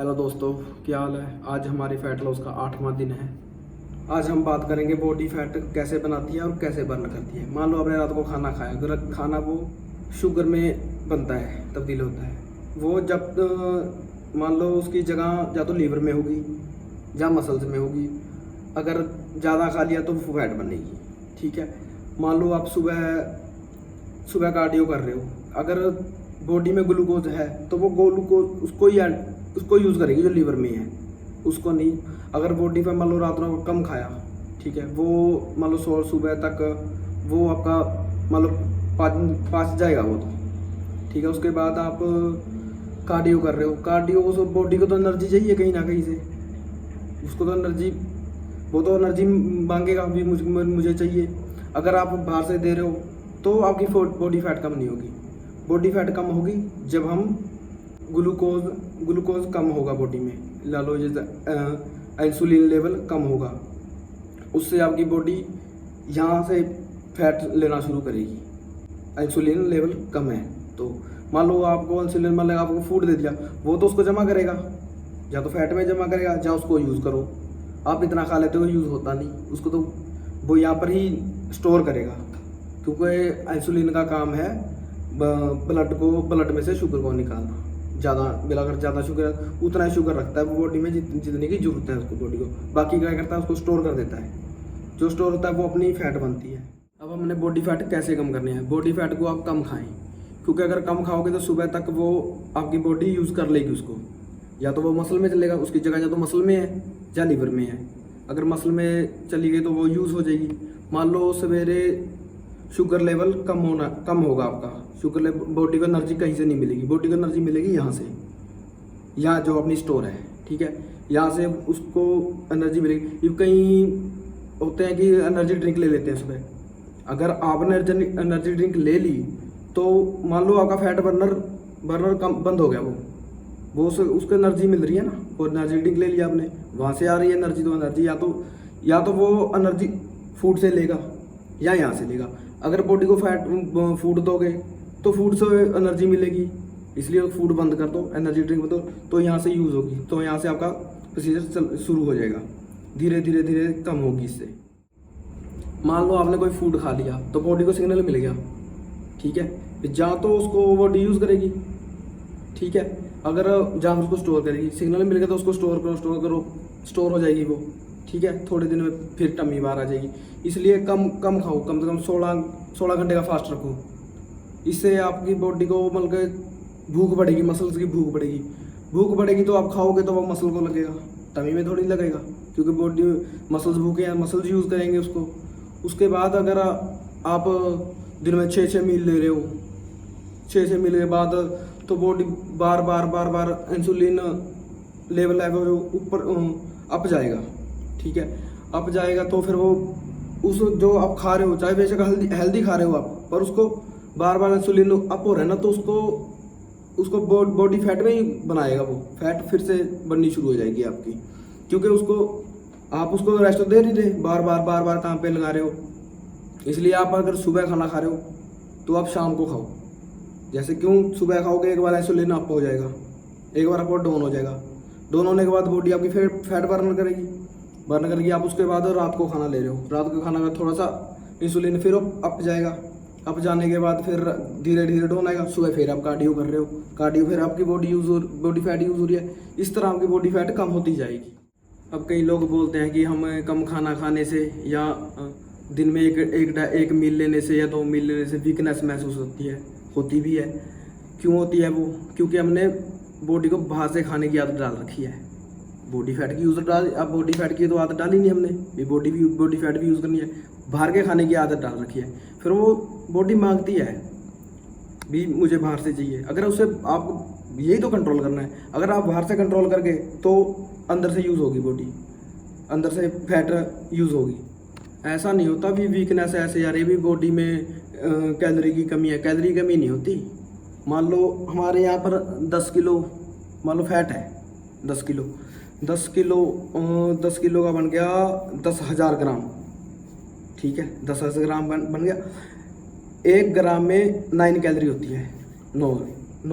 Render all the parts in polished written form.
Hello दोस्तों, क्या हाल है। आज हमारी फैट लॉस का 8वां दिन है। आज हम बात करेंगे बॉडी फैट कैसे बनाती है और कैसे बर्न करती है। मान लो आपने रात को खाना खाया, अगर खाना वो शुगर में बनता है, तब्दील होता है, वो जब मान लो उसकी जगह या तो लीवर में होगी या मसल्स में होगी। अगर ज़्यादा खा लिया तो वो फैट बनेगी। ठीक है, मान लो आप सुबह कार्डियो कर रहे हो, अगर बॉडी में ग्लूकोज है तो वो ग्लूकोज उसको यूज़ करेगी जो लीवर में है, उसको नहीं। अगर बॉडी पे मान लो रात में कम खाया, ठीक है, वो मान लो सुबह तक वो आपका मान लो पाँच जाएगा वो तो, ठीक है। उसके बाद आप कार्डियो कर रहे हो, कार्डियो को बॉडी को तो एनर्जी चाहिए कहीं ना कहीं से, उसको तो एनर्जी, वो तो एनर्जी मांगेगा भी, मुझे चाहिए। अगर आप बाहर से दे रहे हो तो आपकी बॉडी फैट कम नहीं होगी। बॉडी फैट कम होगी जब हम ग्लूकोज कम होगा बॉडी में, ला लो जैसे इंसुलिन लेवल कम होगा, उससे आपकी बॉडी यहाँ से फैट लेना शुरू करेगी। इंसुलिन लेवल कम है तो मान लो आपको इंसुलिन, मान लो आपको फूड दे दिया, वो तो उसको जमा करेगा, या तो फैट में जमा करेगा या उसको यूज़ करो। आप इतना खा लेते हो, यूज़ होता नहीं, उसको तो वो यहाँ पर ही स्टोर करेगा, क्योंकि इंसुलिन का काम है ब्लड में से शुगर को निकालना। अगर ज़्यादा शुगर है, उतना ही शुगर रखता है वो बॉडी में जितने की जरूरत है उसको, बॉडी को। बाकी क्या करता है, उसको स्टोर कर देता है, जो स्टोर होता है वो अपनी फैट बनती है। अब हमने बॉडी फैट कैसे कम करनी है। बॉडी फैट को आप कम खाएं, क्योंकि अगर कम खाओगे तो सुबह तक वो आपकी बॉडी यूज़ कर लेगी उसको, या तो वो मसल में चलेगा, उसकी जगह या तो मसल में है या लीवर में है। अगर मसल में चली गई तो वो यूज़ हो जाएगी। मान लो सवेरे शुगर लेवल कम होगा आपका, शुगर लेवल, बॉडी को एनर्जी कहीं से नहीं मिलेगी, बॉडी को एनर्जी मिलेगी यहाँ से, यहाँ जो अपनी स्टोर है, ठीक है, यहाँ से उसको एनर्जी मिलेगी। ये कहीं होते हैं कि एनर्जी ड्रिंक ले लेते हैं सुबह, अगर आपने एनर्जी ड्रिंक ले ली तो मान लो आपका फैट बर्नर कम बंद हो गया, वो उसको एनर्जी मिल रही है ना, और एनर्जी ड्रिंक ले लिया आपने, वहाँ से आ रही है एनर्जी। तो एनर्जी या तो वो एनर्जी फूड से लेगा या यहाँ से लेगा। अगर बॉडी को फूड दोगे तो फूड से एनर्जी मिलेगी, इसलिए फूड बंद कर दो, एनर्जी ड्रिंक दो, तो यहाँ से यूज़ होगी, तो यहाँ से आपका प्रोसीजर शुरू हो जाएगा, धीरे धीरे धीरे कम होगी इससे। मान लो आपने कोई फूड खा लिया तो बॉडी को सिग्नल मिल गया, ठीक है, जहाँ तो उसको बॉडी यूज़ करेगी, ठीक है। अगर जहाँ उसको स्टोर करेगी, सिग्नल मिल गया तो उसको स्टोर करो, स्टोर हो जाएगी वो, ठीक है। थोड़े दिन में फिर टम्मी बाहर आ जाएगी। इसलिए कम खाओ, कम से कम 16 घंटे का फास्ट रखो। इससे आपकी बॉडी को मतलब भूख बढ़ेगी, मसल्स की भूख बढ़ेगी तो आप खाओगे तो वो मसल को लगेगा, टमी में थोड़ी लगेगा, क्योंकि बॉडी मसल्स भूखे हैं, मसल्स यूज़ करेंगे उसको। उसके बाद अगर आप दिन में 6 मील ले रहे हो, 6 मील के बाद तो बॉडी बार बार इंसुलिन लेवल है वो ऊपर अप जाएगा, ठीक है। अप जाएगा तो फिर वो उस जो आप खा रहे हो, चाहे बेशक हेल्दी खा रहे हो आप, पर उसको बार इंसुलिन अप हो रहा है ना, तो उसको बॉडी फैट में ही बनाएगा, वो फैट फिर से बननी शुरू हो जाएगी आपकी, क्योंकि आप उसको रेस्ट दे नहीं रहे, बार काम पे लगा रहे हो। इसलिए आप अगर सुबह खाना खा रहे हो तो आप शाम को खाओ। जैसे क्यों सुबह खाओगे, एक बार इंसुलिन अप हो जाएगा, एक बार आपको डाउन हो जाएगा, डाउन होने के बाद बॉडी आपकी फैट बर्न करेगी। आप उसके बाद रात को खाना ले रहे हो, रात को खाना में थोड़ा सा इंसुलिन फिर अप जाएगा, अप जाने के बाद फिर धीरे धीरे डाउन आएगा। सुबह फिर आप कार्डियो कर रहे हो, कार्डियो फिर आपकी बॉडी फैट यूज़ हो रही है, इस तरह आपकी बॉडी फैट कम होती जाएगी। अब कई लोग बोलते हैं कि हम कम खाना खाने से या दिन में एक मील लेने से या 2 मील लेने से वीकनेस महसूस होती भी है। क्यों होती है वो? क्योंकि हमने बॉडी को बाहर से खाने की आदत डाल रखी है। बॉडी फैट की अब बॉडी फैट की तो आदत डाली नहीं हमने, बॉडी फैट भी यूज़ करनी है, बाहर के खाने की आदत डाल रखी है। फिर वो बॉडी मांगती है भी मुझे बाहर से चाहिए। अगर उसे आप यही तो कंट्रोल करना है, अगर आप बाहर से कंट्रोल करके तो अंदर से यूज़ होगी बॉडी, अंदर से फैट यूज़ होगी। ऐसा नहीं होता भी वीकनेस ऐसे यार ये भी बॉडी में कैलोरी की कमी है, कैलोरी की कमी नहीं होती। मान लो हमारे यहाँ पर 10 किलो मान लो फैट है, 10 किलो का बन गया 10,000 ग्राम, ठीक है, 10,000 ग्राम बन गया। 1 ग्राम में 9 कैलोरी होती है, 9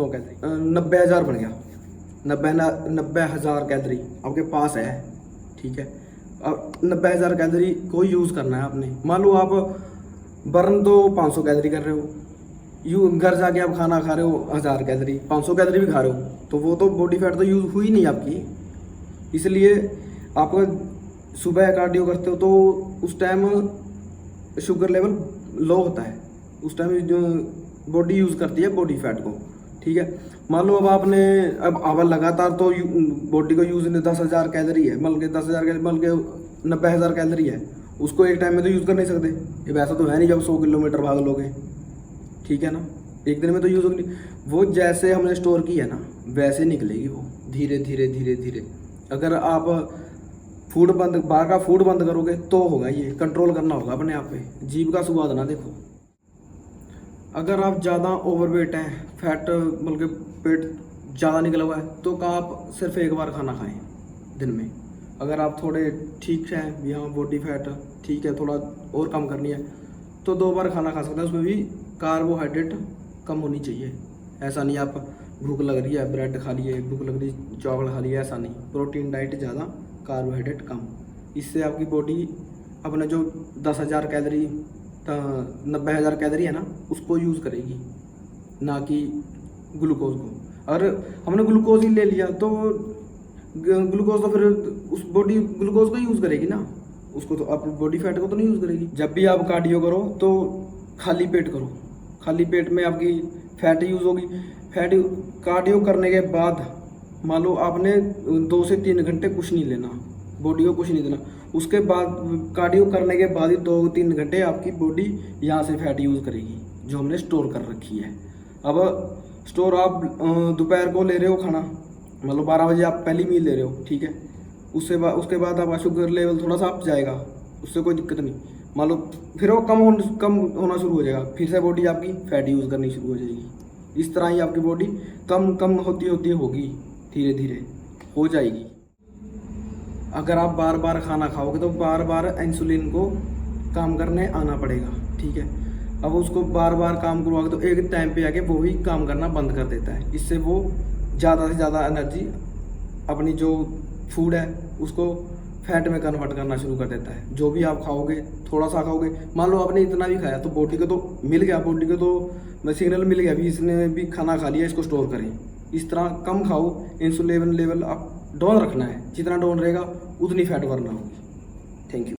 कैलोरी, 90,000 बन गया। 90,000 कैलोरी आपके पास है, ठीक है। अब 90,000 कैलोरी को यूज़ करना है आपने। मान लो आप बर्न तो 500 कैलोरी कर रहे हो, घर जाके आप खाना खा रहे हो 1000 कैलोरी, 500 कैलोरी भी खा रहे हो, तो वो तो बॉडी फैट तो यूज़ हुई नहीं आपकी। इसलिए आप सुबह कार्डियो करते हो तो उस टाइम शुगर लेवल लो होता है, उस टाइम जो बॉडी यूज़ करती है बॉडी फैट को, ठीक है। मान लो अब आपने अब लगातार तो बॉडी को यूज़ 10,000 कैलोरी है, मतलब के 10,000 कैलोरी, मतलब के 90,000 कैलोरी है, उसको एक टाइम में तो यूज़ कर नहीं सकते। ये वैसा तो है नहीं जब 100 किलोमीटर भाग लोगे, ठीक है ना, एक दिन में तो यूज़ होगी। वो जैसे हमने स्टोर की है ना वैसे निकलेगी वो, धीरे धीरे धीरे धीरे। अगर आप फूड बंद, बाहर का फूड बंद करोगे तो होगा, ये कंट्रोल करना होगा अपने आप पे, जीभ का स्वाद ना देखो। अगर आप ज़्यादा ओवरवेट हैं, फैट मतलब कि पेट ज़्यादा निकला हुआ है, तो आप सिर्फ एक बार खाना खाएं दिन में। अगर आप थोड़े ठीक हैं, यहाँ बॉडी फैट ठीक है, थोड़ा और कम करनी है तो 2 बार खाना खा सकते हैं। उसमें भी कार्बोहाइड्रेट कम होनी चाहिए। ऐसा नहीं आप भूख लग रही है ब्रेड खा लिए, भूख लग रही है चावल खा लिया, ऐसा नहीं। प्रोटीन डाइट ज़्यादा, कार्बोहाइड्रेट कम। इससे आपकी बॉडी अपना जो 10,000 कैलोरी 90,000 कैलोरी है ना उसको यूज़ करेगी, ना कि ग्लूकोज को। अगर हमने ग्लूकोज ही ले लिया तो ग्लूकोज तो फिर उस बॉडी ग्लूकोज को यूज़ करेगी ना, उसको तो आप बॉडी फैट को तो नहीं यूज़ करेगी। जब भी आप कार्डियो करो तो खाली पेट करो, खाली पेट में आपकी फैट यूज़ होगी। फैट कार्डियो करने के बाद मान लो आपने 2 से 3 घंटे कुछ नहीं लेना, बॉडी को कुछ नहीं देना। उसके बाद कार्डियो करने के बाद ही 2-3 घंटे आपकी बॉडी यहाँ से फैट यूज़ करेगी जो हमने स्टोर कर रखी है। अब स्टोर आप दोपहर को ले रहे हो खाना, मतलब 12 बजे आप पहली मील ले रहे हो, ठीक है। उसके बाद आपका शुगर लेवल थोड़ा सा अप जाएगा, उससे कोई दिक्कत नहीं। मान लो फिर वो कम होना शुरू हो जाएगा, फिर से बॉडी आपकी फैट यूज़ करनी शुरू हो जाएगी। इस तरह ही आपकी बॉडी कम होती होगी, धीरे धीरे हो जाएगी। अगर आप बार बार खाना खाओगे तो बार बार इंसुलिन को काम करने आना पड़ेगा, ठीक है। अब उसको बार बार काम करवाओगे तो एक टाइम पे आके वो ही काम करना बंद कर देता है। इससे वो ज़्यादा से ज़्यादा एनर्जी अपनी जो फूड है उसको फैट में कन्वर्ट करना शुरू कर देता है। जो भी आप खाओगे थोड़ा सा खाओगे, मान लो आपने इतना भी खाया तो बॉडी को तो मिल गया, बॉडी को तो सिग्नल मिल गया भी इसने भी खाना खा लिया, इसको स्टोर करें। इस तरह कम खाओ, इंसुलिन लेवल आप डाउन रखना है, जितना डाउन रहेगा उतनी फैट बर्न होगी। Thank you.